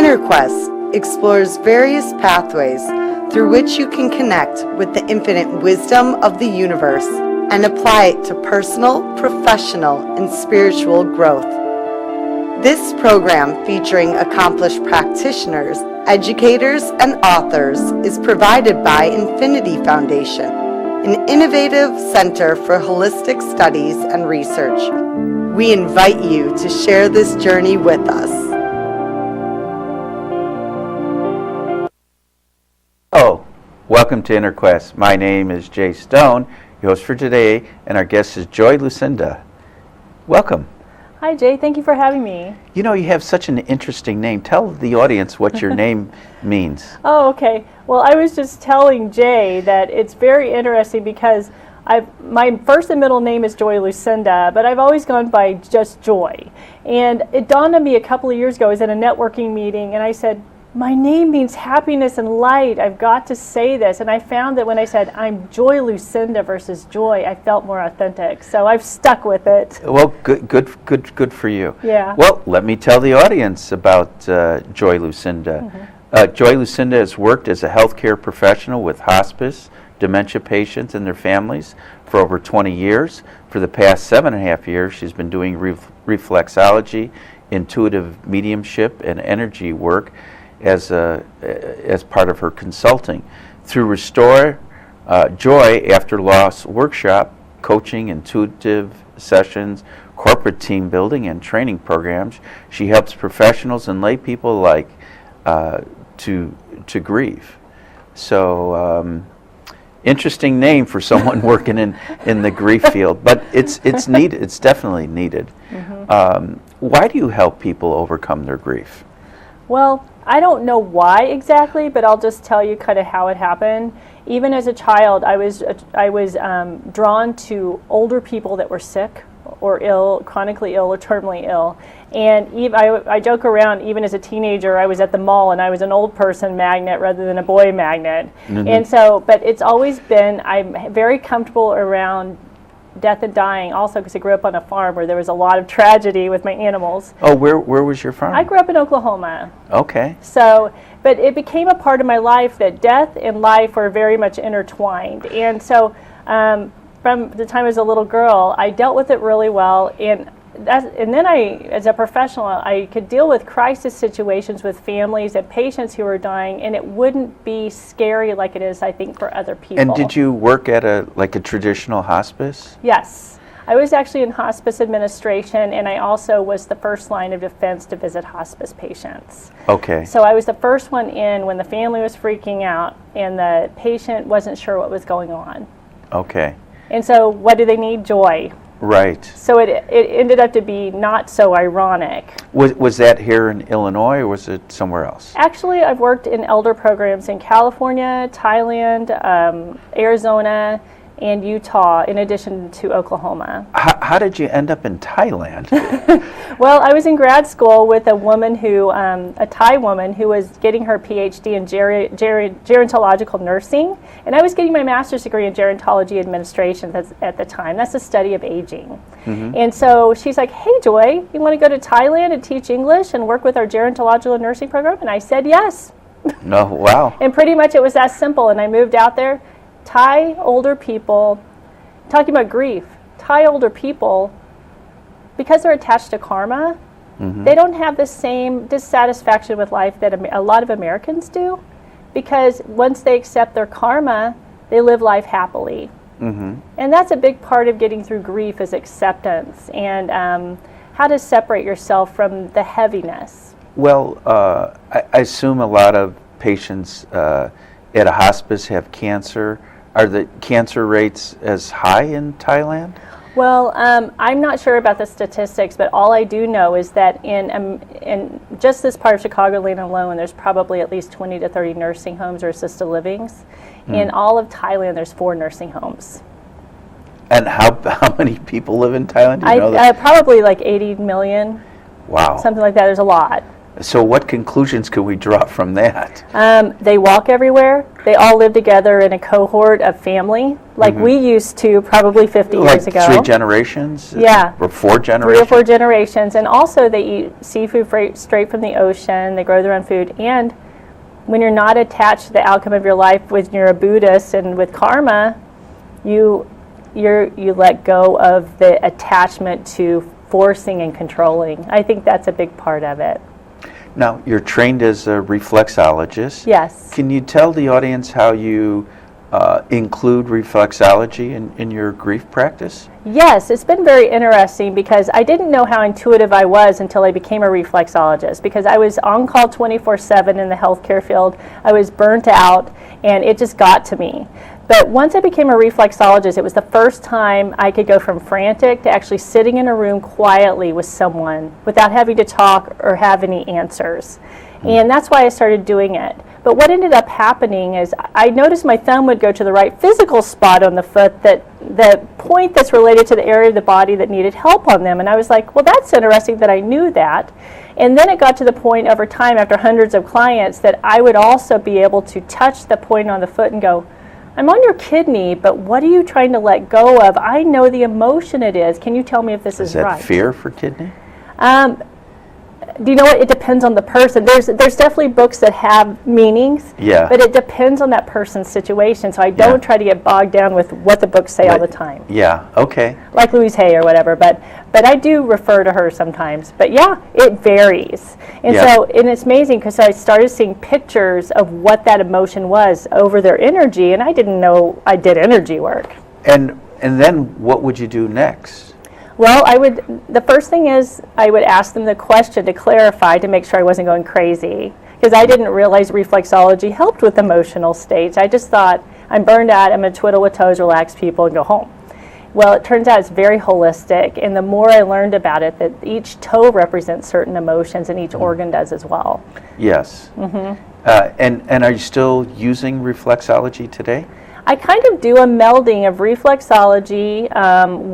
InnerQuest explores various pathways through which you can connect with the infinite wisdom of the universe and apply it to personal, professional, and spiritual growth. This program, featuring accomplished practitioners, educators, and authors, is provided by Infinity Foundation, an innovative center for holistic studies and research. We invite you to share this journey with us. Hello, welcome to InnerQuest. My name is Jay Stone, your host for today, and our guest is Joy Lucinda. Welcome. Hi Jay, thank you for having me. You know, you have such an interesting name. Tell the audience what your name means. Oh, okay. Well, I was just telling Jay that it's very interesting because my first and middle name is Joy Lucinda, but I've always gone by just Joy. And it dawned on me a couple of years ago. I was at a networking meeting and I said, my name means happiness and light. I've got to say this. And I found that when I said I'm Joy Lucinda versus Joy, I felt more authentic. So I've stuck with it. Well, good for you. Yeah. Well, let me tell the audience about Joy Lucinda. Joy Lucinda has worked as a healthcare professional with hospice, dementia patients and their families for over 20 years. For the past 7.5 years, she's been doing reflexology, intuitive mediumship, and energy work as part of her consulting. Through Restore Joy After Loss workshop, coaching, intuitive sessions, corporate team building, and training programs, she helps professionals and lay people alike to grieve. So interesting name for someone working in the grief field, but it's needed. It's definitely needed. Why do you help people overcome their grief? Well, I don't know why exactly, but I'll just tell you kind of how it happened. Even as a child, I was drawn to older people that were sick or ill, chronically ill or terminally ill. And I joke around, even as a teenager, I was at the mall and I was an old person magnet rather than a boy magnet. And so, but it's always been, I'm very comfortable around death and dying also because I grew up on a farm where there was a lot of tragedy with my animals. Oh, where was your farm? I grew up in Oklahoma. Okay. So, but it became a part of my life that death and life are very much intertwined. And so from the time I was a little girl, I dealt with it really well. And then as a professional, I could deal with crisis situations with families and patients who were dying, and it wouldn't be scary like it is, I think, for other people. And did you work at a traditional hospice? Yes. I was actually in hospice administration, and I also was the first line of defense to visit hospice patients. Okay. So I was the first one in when the family was freaking out and the patient wasn't sure what was going on. Okay. And so what do they need? Joy. Right. So it ended up to be not so ironic. Was that here in Illinois or was it somewhere else? Actually, I've worked in elder programs in California, Thailand, Arizona, and Utah, in addition to Oklahoma. How did you end up in Thailand? Well, I was in grad school with a woman a Thai woman who was getting her PhD in gerontological nursing, and I was getting my master's degree in gerontology administration at the time. That's the study of aging. And so she's like, hey Joy, you want to go to Thailand and teach English and work with our gerontological nursing program? And I said yes. No, wow. And pretty much it was that simple, and I moved out there. Thai older people, talking about grief, Thai older people, because they're attached to karma, they don't have the same dissatisfaction with life that a lot of Americans do, because once they accept their karma, they live life happily. And that's a big part of getting through grief is acceptance and how to separate yourself from the heaviness. Well, I assume a lot of patients at a hospice have cancer. Are the cancer rates as high in Thailand? Well, I'm not sure about the statistics, but all I do know is that in just this part of Chicagoland alone, there's probably at least 20 to 30 nursing homes or assisted livings. In all of Thailand, there's 4 nursing homes. And how many people live in Thailand? Do you know that? Probably like 80 million. Wow. Something like that. There's a lot. So what conclusions can we draw from that? They walk everywhere. They all live together in a cohort of family, like we used to probably 50 years ago. Like 3 generations? Yeah. Or 4 generations? 3 or 4 generations. And also they eat seafood straight from the ocean. They grow their own food. And when you're not attached to the outcome of your life, when you're a Buddhist and with karma, you let go of the attachment to forcing and controlling. I think that's a big part of it. Now, you're trained as a reflexologist. Yes. Can you tell the audience how you include reflexology in your grief practice? Yes, it's been very interesting because I didn't know how intuitive I was until I became a reflexologist, because I was on call 24/7 in the healthcare field. I was burnt out and it just got to me. But once I became a reflexologist, it was the first time I could go from frantic to actually sitting in a room quietly with someone without having to talk or have any answers. And that's why I started doing it. But what ended up happening is I noticed my thumb would go to the right physical spot on the foot, that the point that's related to the area of the body that needed help on them. And I was like, well, that's interesting that I knew that. And then it got to the point over time, after hundreds of clients, that I would also be able to touch the point on the foot and go, I'm on your kidney, but what are you trying to let go of? I know the emotion it is. Can you tell me if this is right? Is that fear for kidney? Do you know what? It depends on the person. There's definitely books that have meanings, Yeah. but it depends on that person's situation. So I don't try to get bogged down with what the books say all the time. Yeah, okay. Like Louise Hay or whatever, but I do refer to her sometimes. But yeah, it varies. And and it's amazing because I started seeing pictures of what that emotion was over their energy, and I didn't know I did energy work. And then what would you do next? Well, the first thing is I would ask them the question to clarify, to make sure I wasn't going crazy, because I didn't realize reflexology helped with emotional states. I just thought, I'm burned out, I'm going to twiddle with toes, relax people, and go home. Well, it turns out it's very holistic, and the more I learned about it, that each toe represents certain emotions, and each organ does as well. Yes. And are you still using reflexology today? I kind of do a melding of reflexology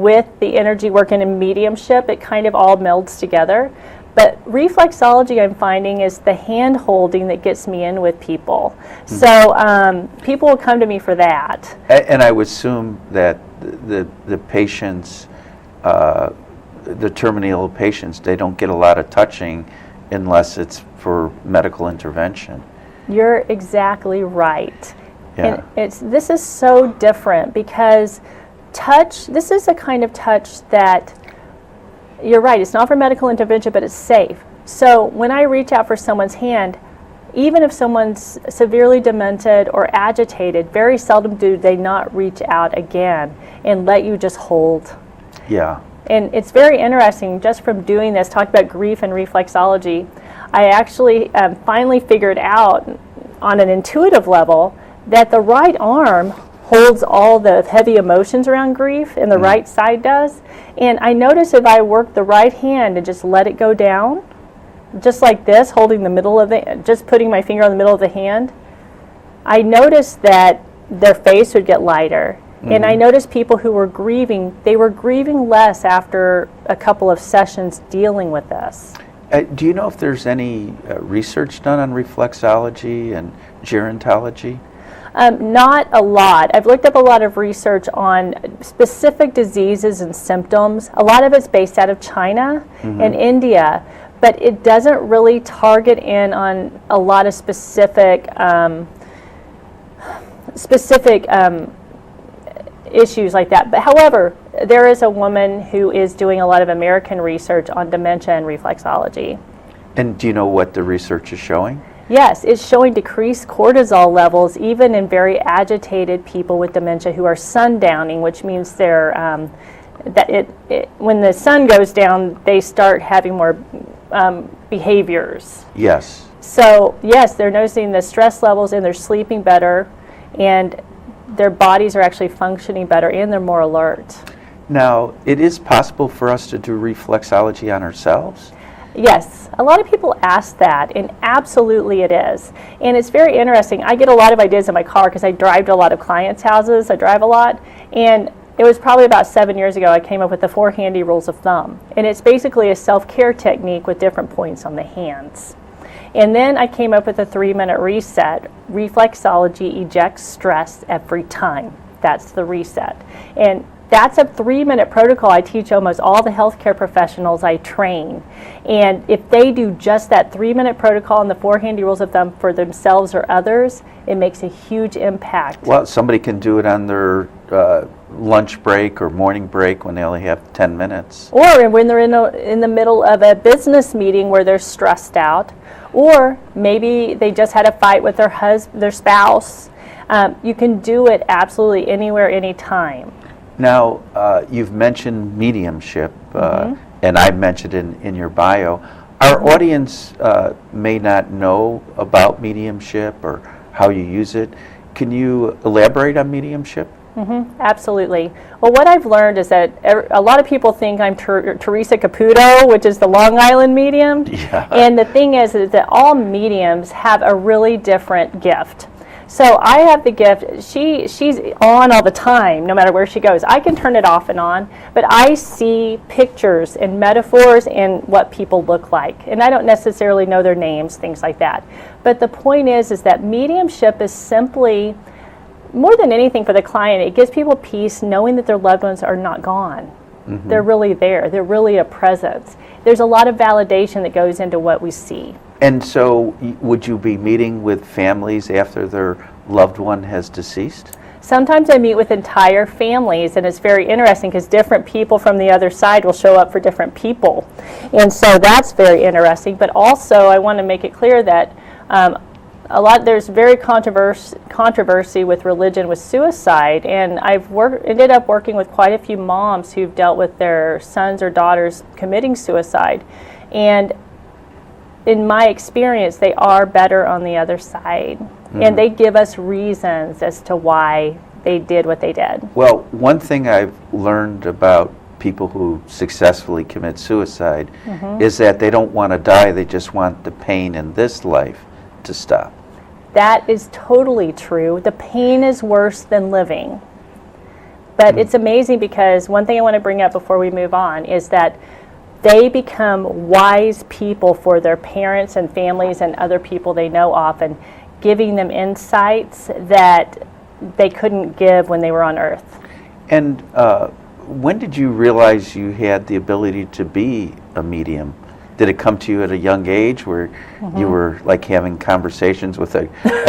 with the energy work and in mediumship. It kind of all melds together. But reflexology, I'm finding, is the hand holding that gets me in with people. So people will come to me for that. And I would assume that the patients, the terminal patients, they don't get a lot of touching unless it's for medical intervention. You're exactly right. Yeah. And this is so different because this is a kind of touch that, you're right, it's not for medical intervention, but it's safe. So when I reach out for someone's hand, even if someone's severely demented or agitated, very seldom do they not reach out again and let you just hold. Yeah. And it's very interesting, just from doing this, talking about grief and reflexology, I actually finally figured out on an intuitive level that the right arm holds all the heavy emotions around grief, and the right side does. And I notice if I work the right hand and just let it go down, just like this, holding the middle of just putting my finger on the middle of the hand, I noticed that their face would get lighter. And I noticed people who were grieving, they were grieving less after a couple of sessions dealing with this. Do you know if there's any research done on reflexology and gerontology? Not a lot. I've looked up a lot of research on specific diseases and symptoms. A lot of it's based out of China and India, but it doesn't really target in on a lot of specific issues like that. But however, there is a woman who is doing a lot of American research on dementia and reflexology. And do you know what the research is showing? Yes, it's showing decreased cortisol levels even in very agitated people with dementia who are sundowning, which means they're when the sun goes down, they start having more behaviors. Yes. So yes, they're noticing the stress levels and they're sleeping better, and their bodies are actually functioning better, and they're more alert. Now, it is possible for us to do reflexology on ourselves? Yes, a lot of people ask that, and absolutely it is. And it's very interesting. I get a lot of ideas in my car because I drive to a lot of clients' houses. I drive a lot, and it was probably about 7 years ago I came up with the 4 handy rules of thumb. And it's basically a self-care technique with different points on the hands. And then I came up with a 3-minute reset. Reflexology ejects stress every time. That's the reset. And that's a 3-minute protocol I teach almost all the healthcare professionals I train. And if they do just that 3-minute protocol and the 4 handy rules of thumb for themselves or others, it makes a huge impact. Well, somebody can do it on their lunch break or morning break when they only have 10 minutes. Or when they're in the middle of a business meeting where they're stressed out. Or maybe they just had a fight with their spouse. You can do it absolutely anywhere, anytime. Now, you've mentioned mediumship, and I mentioned in your bio. Our audience may not know about mediumship or how you use it. Can you elaborate on mediumship? Absolutely. Well, what I've learned is that a lot of people think I'm Teresa Caputo, which is the Long Island medium. Yeah. And the thing is that all mediums have a really different gift. So I have the gift, she's on all the time, no matter where she goes. I can turn it off and on, but I see pictures and metaphors and what people look like. And I don't necessarily know their names, things like that. But the point is that mediumship is simply, more than anything for the client, it gives people peace knowing that their loved ones are not gone. They're really there. They're really a presence. There's a lot of validation that goes into what we see. And so would you be meeting with families after their loved one has deceased? Sometimes I meet with entire families, and it's very interesting because different people from the other side will show up for different people. And so that's very interesting. But also I want to make it clear that there's very controversy with religion with suicide, and I've ended up working with quite a few moms who've dealt with their sons or daughters committing suicide. And in my experience, they are better on the other side. And they give us reasons as to why they did what they did. Well, one thing I've learned about people who successfully commit suicide is that they don't want to die, they just want the pain in this life to stop. That is totally true. The pain is worse than living. But it's amazing because one thing I want to bring up before we move on is that they become wise people for their parents and families and other people they know, often giving them insights that they couldn't give when they were on earth. And when did you realize you had the ability to be a medium? Did it come to you at a young age where you were like having conversations with a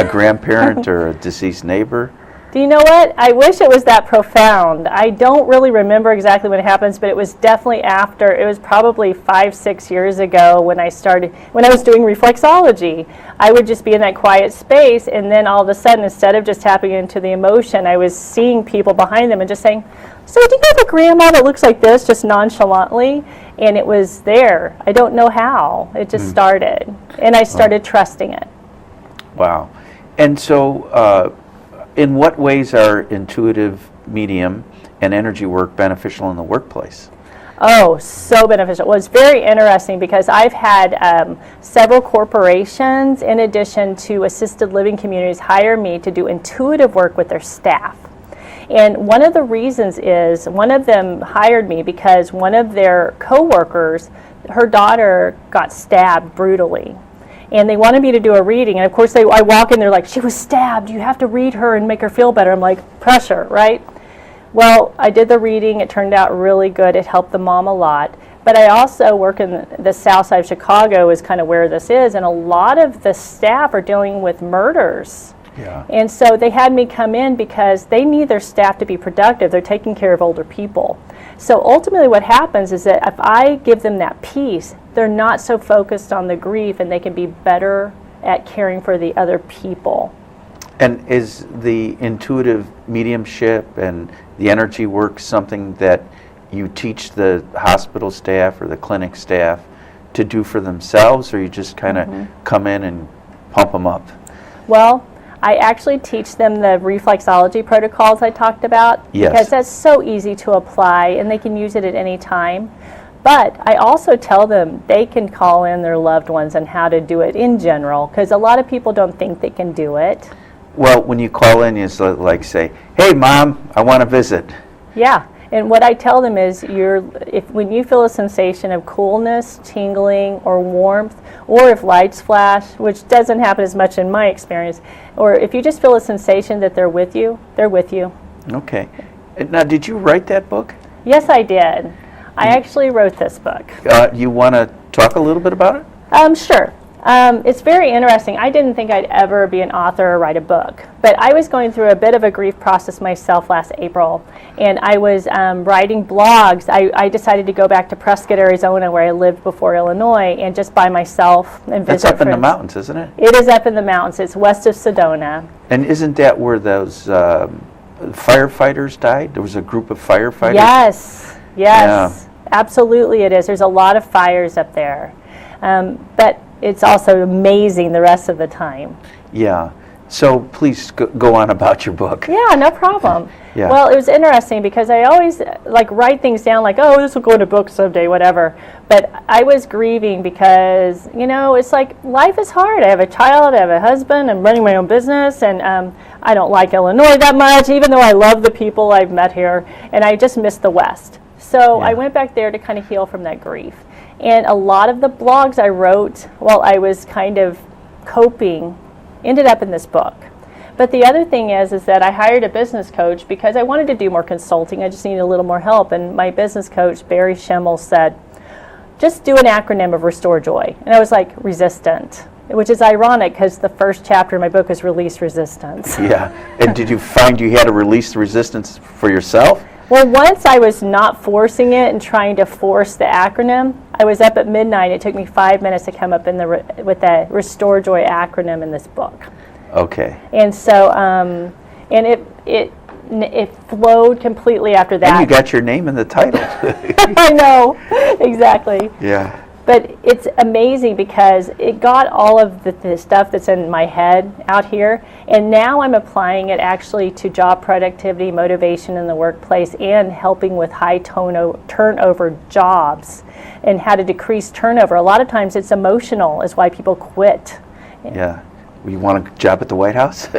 grandparent or a deceased neighbor? Do you know what? I wish it was that profound. I don't really remember exactly when it happens, but it was definitely after. It was probably 5-6 years ago when I was doing reflexology. I would just be in that quiet space, and then all of a sudden, instead of just tapping into the emotion, I was seeing people behind them and just saying, "So do you have a grandma that looks like this?" just nonchalantly. And it was there. I don't know how. It just started. And I started trusting it. Wow. And so in what ways are intuitive medium and energy work beneficial in the workplace? Oh, so beneficial. Well, it's very interesting because I've had several corporations, in addition to assisted living communities, hire me to do intuitive work with their staff. And one of the reasons is, one of them hired me because one of their coworkers, her daughter got stabbed brutally. And they wanted me to do a reading. And of course, I walk in, they're like, "She was stabbed. You have to read her and make her feel better." I'm like, pressure, right? Well, I did the reading. It turned out really good. It helped the mom a lot. But I also work in the south side of Chicago is kind of where this is. And a lot of the staff are dealing with murders. Yeah. And so they had me come in because they need their staff to be productive. They're taking care of older people. So ultimately what happens is that if I give them that peace, they're not so focused on the grief and they can be better at caring for the other people. And is the intuitive mediumship and the energy work something that you teach the hospital staff or the clinic staff to do for themselves, or you just kind of come in and pump them up? Well, I actually teach them the reflexology protocols I talked about, because that's so easy to apply and they can use it at any time. But I also tell them they can call in their loved ones and how to do it in general, because a lot of people don't think they can do it. Well, when you call in, you like say, "Hey, Mom, I want to visit." Yeah, And what I tell them is, when you feel a sensation of coolness, tingling, or warmth, or if lights flash, which doesn't happen as much in my experience, or if you just feel a sensation that they're with you, they're with you. Okay. Now, did you write that book? Yes, I did. I actually wrote this book. You want to talk a little bit about it? Sure. It's very interesting. I didn't think I'd ever be an author or write a book, but I was going through a bit of a grief process myself last April, and I was writing blogs. I decided to go back to Prescott, Arizona, where I lived before Illinois, and just by myself and visit That's up in the friends. mountains, isn't it? It is up in the mountains. It's west of Sedona. And isn't that where those firefighters died? There was a group of firefighters? Yes, absolutely it is. There's a lot of fires up there, but it's also amazing the rest of the time. Yeah. So please go on about your book. Yeah, no problem. Yeah. Well, it was interesting because I always write things down like, oh, this will go in a book someday, whatever. But I was grieving because, it's like life is hard. I have a child, I have a husband, I'm running my own business, and I don't like Illinois that much, even though I love the people I've met here, and I just miss the West. So I went back there to kind of heal from that grief. And a lot of the blogs I wrote while I was kind of coping ended up in this book. But the other thing is that I hired a business coach because I wanted to do more consulting. I just needed a little more help. And my business coach, Barry Schimmel, said, just do an acronym of Restore Joy. And I was like, resistant, which is ironic because the first chapter in my book is Release Resistance. Yeah. And did you find you had to release the resistance for yourself? Well, once I was not forcing it and trying to force the acronym, I was up at midnight. It took me 5 minutes to come up with the Restore Joy acronym in this book. Okay. And so, and it flowed completely after that. And you got your name in the title. I know, exactly. Yeah. But it's amazing because it got all of the stuff that's in my head out here, and now I'm applying it actually to job productivity, motivation in the workplace, and helping with high turnover jobs and how to decrease turnover. A lot of times it's emotional is why people quit. Yeah. You want a job at the White House?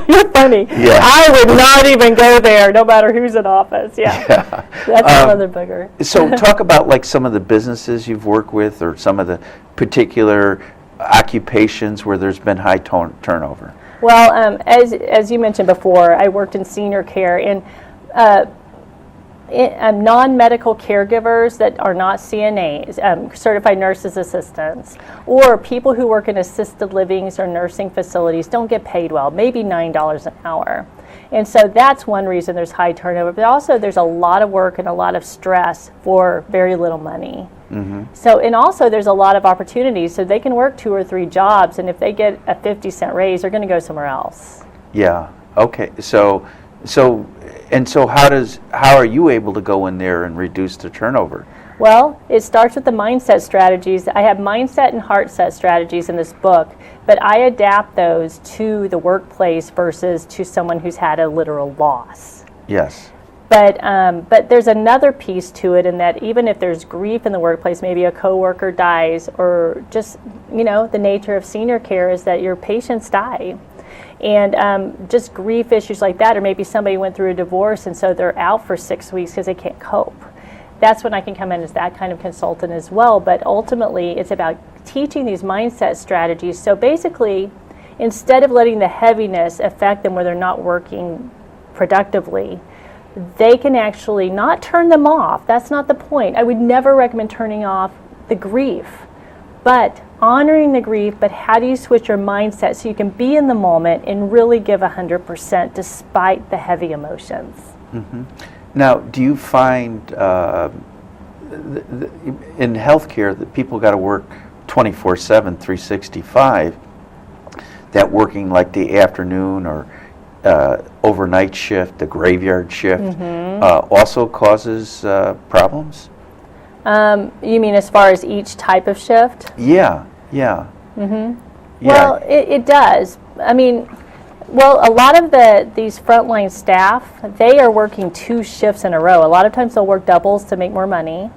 You're funny. Yeah. I would not even go there, no matter who's in office. Yeah. That's another booger. So talk about some of the businesses you've worked with or some of the particular occupations where there's been high turnover. Well, as you mentioned before, I worked in senior care, and non-medical caregivers that are not CNAs, certified nurses assistants, or people who work in assisted livings or nursing facilities don't get paid well, maybe $9 an hour. And so that's one reason there's high turnover, but also there's a lot of work and a lot of stress for very little money. Mm-hmm. So, and also there's a lot of opportunities, so they can work 2 or 3 jobs, and if they get a 50-cent raise, they're going to go somewhere else. Yeah, okay, so how are you able to go in there and reduce the turnover? Well, it starts with the mindset strategies. I have mindset and heart set strategies in this book, but I adapt those to the workplace versus to someone who's had a literal loss. Yes. But there's another piece to it in that even if there's grief in the workplace, maybe a coworker dies, or just, the nature of senior care is that your patients die. And just grief issues like that, or maybe somebody went through a divorce and so they're out for 6 weeks because they can't cope. That's when I can come in as that kind of consultant as well. But ultimately, it's about teaching these mindset strategies. So basically, instead of letting the heaviness affect them where they're not working productively, they can actually not turn them off. That's not the point. I would never recommend turning off the grief, but honoring the grief. But how do you switch your mindset so you can be in the moment and really give 100% despite the heavy emotions? Mm-hmm. Now, do you find in healthcare that people got to work 24/7, 365, that working like the afternoon or overnight shift, the graveyard shift, also causes problems? You mean as far as each type of shift? Yeah. Mm-hmm. Yeah. Well, it does. I mean, a lot of these frontline staff, they are working 2 shifts in a row. A lot of times they'll work doubles to make more money.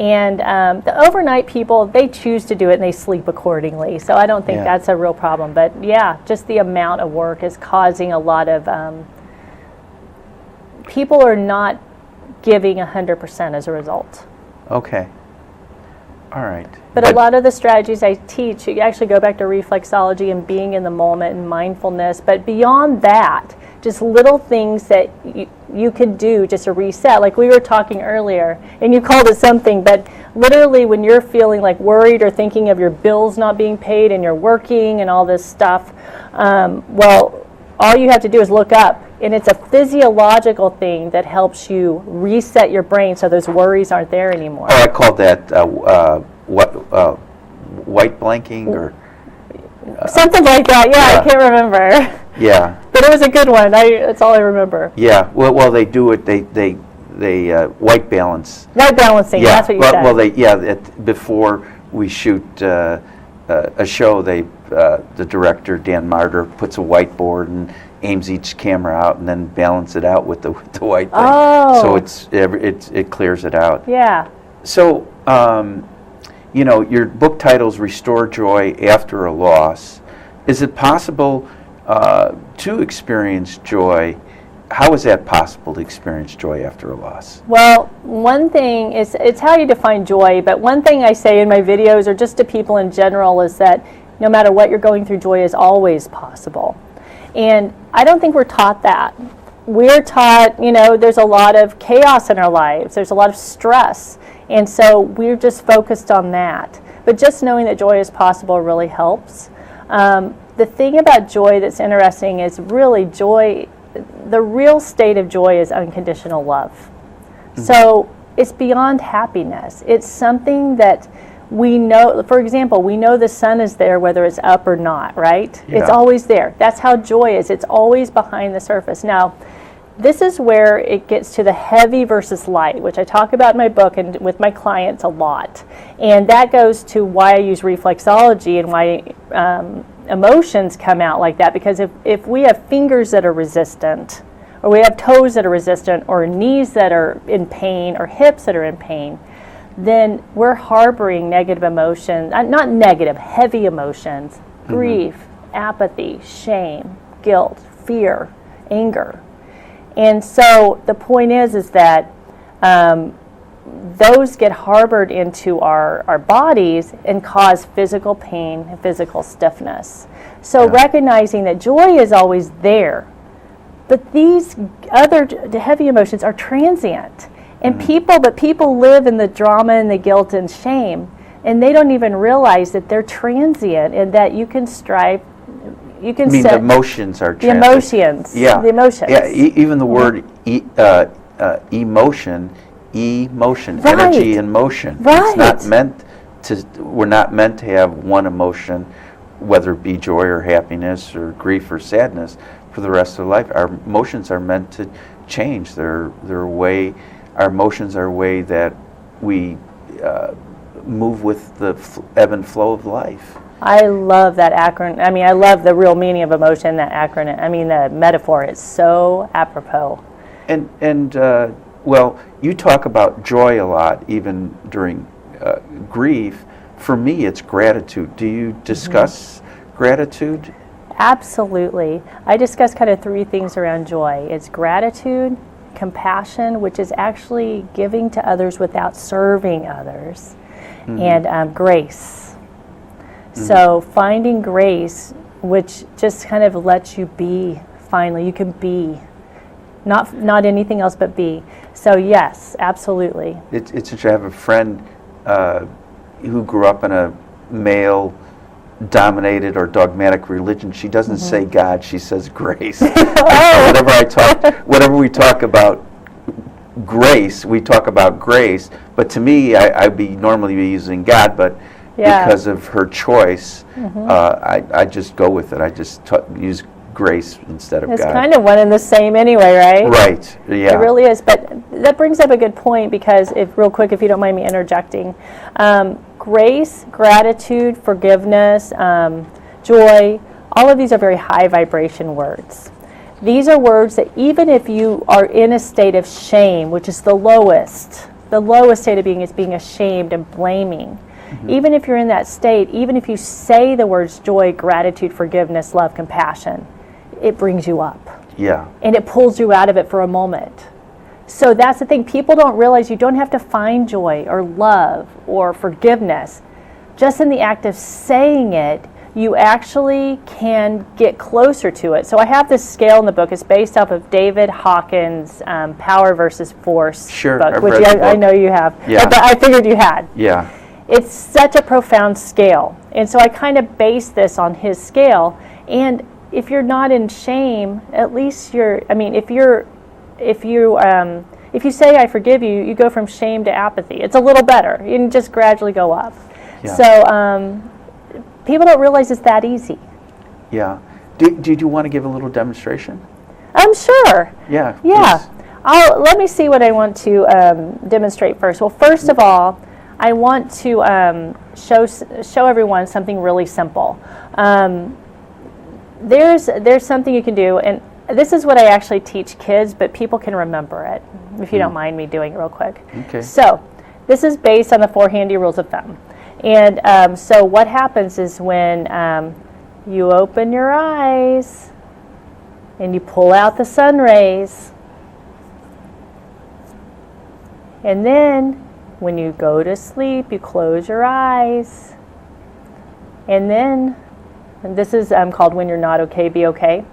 And the overnight people, they choose to do it and they sleep accordingly. So I don't think that's a real problem. But yeah, just the amount of work is causing a lot of people are not giving 100% as a result. Okay. All right. But a lot of the strategies I teach, you actually go back to reflexology and being in the moment and mindfulness. But beyond that, just little things that you can do just to reset. Like we were talking earlier, and you called it something, but literally when you're feeling like worried or thinking of your bills not being paid and you're working and all this stuff, well, all you have to do is look up. And it's a physiological thing that helps you reset your brain so those worries aren't there anymore. Oh, I called that white blanking or something like that. Yeah, I can't remember. Yeah. But it was a good one. That's all I remember. Yeah. Well, they do it. They white balance. White balancing. Yeah. That's what you said. Well, before we shoot a show, the director Dan Marder puts a whiteboard and aims each camera out and then balance it out with the white thing. Oh. So it clears it out. Yeah. So your book title's Restore Joy After a Loss. Is it possible to experience joy? How is that possible to experience joy after a loss? Well, one thing is, it's how you define joy, but one thing I say in my videos or just to people in general is that no matter what you're going through, joy is always possible. And I don't think we're taught that. We're taught, there's a lot of chaos in our lives. There's a lot of stress. And so we're just focused on that. But just knowing that joy is possible really helps. The thing about joy that's interesting is really joy, the real state of joy is unconditional love. Mm-hmm. So it's beyond happiness. It's something that we know, for example, we know the sun is there whether it's up or not, right? Yeah. It's always there. That's how joy is. It's always behind the surface. Now, this is where it gets to the heavy versus light, which I talk about in my book and with my clients a lot. And that goes to why I use reflexology and why emotions come out like that. Because if we have fingers that are resistant, or we have toes that are resistant, or knees that are in pain, or hips that are in pain, then we're harboring negative emotions, not negative, heavy emotions, mm-hmm. grief, apathy, shame, guilt, fear, anger. And so the point is that those get harbored into our bodies and cause physical pain and physical stiffness. So recognizing that joy is always there, but these other heavy emotions are transient. And people live in the drama and the guilt and shame, and they don't even realize that they're transient and that you can strive. You can the emotions are transient. The emotions. Yeah. The emotions. Yeah. Even the word emotion, right. energy in motion. Right. It's not meant to. We're not meant to have one emotion, whether it be joy or happiness or grief or sadness, for the rest of life. Our emotions are meant to change. They're a way. Our emotions are a way that we move with the ebb and flow of life. I love that acronym. I mean, I love the real meaning of emotion, that acronym. I mean, the metaphor is so apropos. And well, you talk about joy a lot, even during grief. For me, it's gratitude. Do you discuss gratitude? Absolutely. I discuss kind of three things around joy. It's gratitude, compassion, which is actually giving to others without serving others, and grace. So finding grace, which just kind of lets you be, finally. You can be. Not anything else but be. So yes, absolutely. It's interesting. I have a friend who grew up in a male-dominated or dogmatic religion. She doesn't say God; she says grace. Whenever we talk about grace, we talk about grace. But to me, I'd normally be using God, but because of her choice, I just go with it. I just use grace instead of God. It's kind of one and the same anyway, right? Right, yeah. It really is, but that brings up a good point because, real quick, if you don't mind me interjecting, grace, gratitude, forgiveness, joy, all of these are very high vibration words. These are words that even if you are in a state of shame, which is the lowest state of being is being ashamed and blaming. Even if you're in that state, even if you say the words joy, gratitude, forgiveness, love, compassion, it brings you up. Yeah. And it pulls you out of it for a moment. So that's the thing. People don't realize you don't have to find joy or love or forgiveness. Just in the act of saying it, you actually can get closer to it. So I have this scale in the book. It's based off of David Hawkins' Power versus Force Sure, book, I've which read the book. I know you have. Yeah. But I figured you had. Yeah. It's such a profound scale. And so I kind of base this on his scale. And if you're not in shame, at least if you say I forgive you, you go from shame to apathy. It's a little better. You can just gradually go up. Yeah. So people don't realize it's that easy. Yeah. Did you want to give a little demonstration? I'm sure. Yeah. Yeah. please. Let me see what I want to demonstrate first. Well, first of all, I want to show everyone something really simple. There's something you can do, and this is what I actually teach kids, but people can remember it, if you don't mind me doing it real quick. Okay. So this is based on the 4 handy rules of thumb. And so what happens is when you open your eyes and you pull out the sun rays, and then when you go to sleep, you close your eyes, and then, and this is called When You're Not Okay, Be Okay.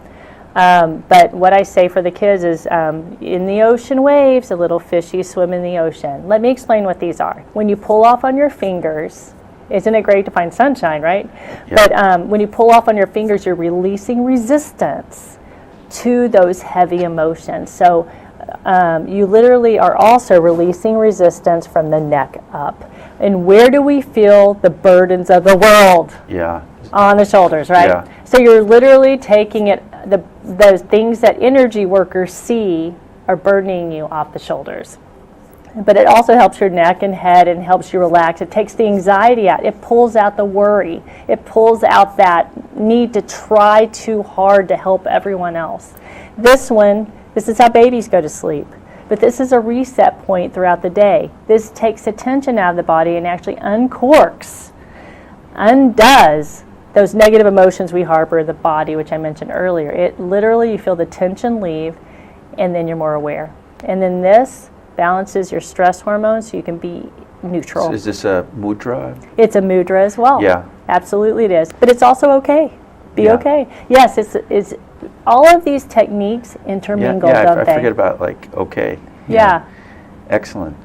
But what I say for the kids is, in the ocean waves, a little fishy swim in the ocean. Let me explain what these are. When you pull off on your fingers, isn't it great to find sunshine, right? Yeah. But when you pull off on your fingers, you're releasing resistance to those heavy emotions. So you literally are also releasing resistance from the neck up. And where do we feel the burdens of the world? Yeah. On the shoulders, right? Yeah. So you're literally taking it, those things that energy workers see are burdening you off the shoulders. But it also helps your neck and head and helps you relax. It takes the anxiety out. It pulls out the worry. It pulls out that need to try too hard to help everyone else. This is how babies go to sleep. But this is a reset point throughout the day. This takes attention out of the body and actually undoes those negative emotions we harbor in the body, which I mentioned earlier. It literally, you feel the tension leave, and then you're more aware. And then this balances your stress hormones so you can be neutral. So is this a mudra? It's a mudra as well. Yeah. Absolutely it is. But it's also okay. Be Yeah. okay. Yes, it's all of these techniques intermingle, Yeah, don't I they? forget about okay. Yeah. Excellent.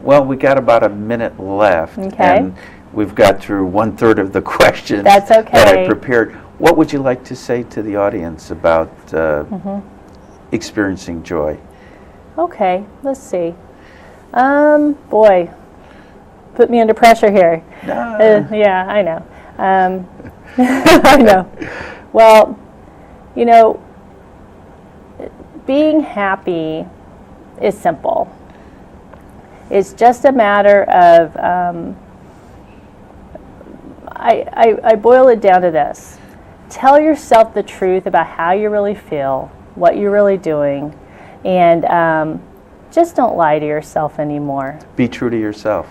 Well, we got about a minute left. Okay. And we've got through 1/3 of the questions That's okay. that I prepared. What would you like to say to the audience about experiencing joy? Okay, let's see. Boy, put me under pressure here. Yeah, I know. I know. Well, being happy is simple. It's just a matter of, I boil it down to this. Tell yourself the truth about how you really feel, what you're really doing, and just don't lie to yourself anymore. Be true to yourself.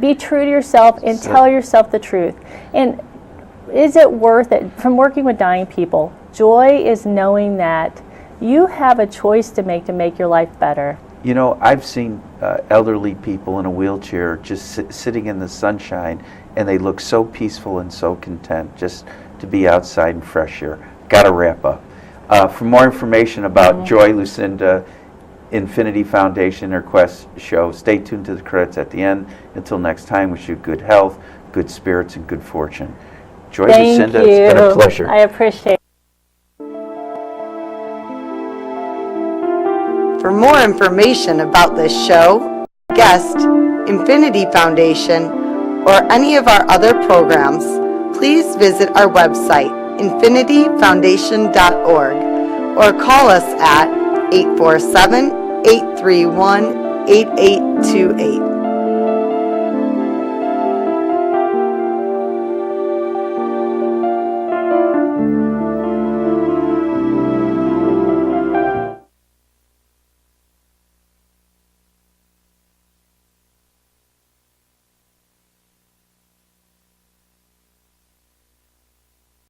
Be true to yourself and tell yourself the truth. And is it worth it? From working with dying people, joy is knowing that you have a choice to make your life better. I've seen elderly people in a wheelchair just sitting in the sunshine, and they look so peaceful and so content just to be outside in fresh air. Got to wrap up. For more information about Joy Lucinda, Infinity Foundation, or Quest show, stay tuned to the credits at the end. Until next time, wish you good health, good spirits, and good fortune. Joy Lucinda, it's been a pleasure. I appreciate it. For more information about this show, guest, Infinity Foundation, or any of our other programs, please visit our website, infinityfoundation.org, or call us at 847-831-8828.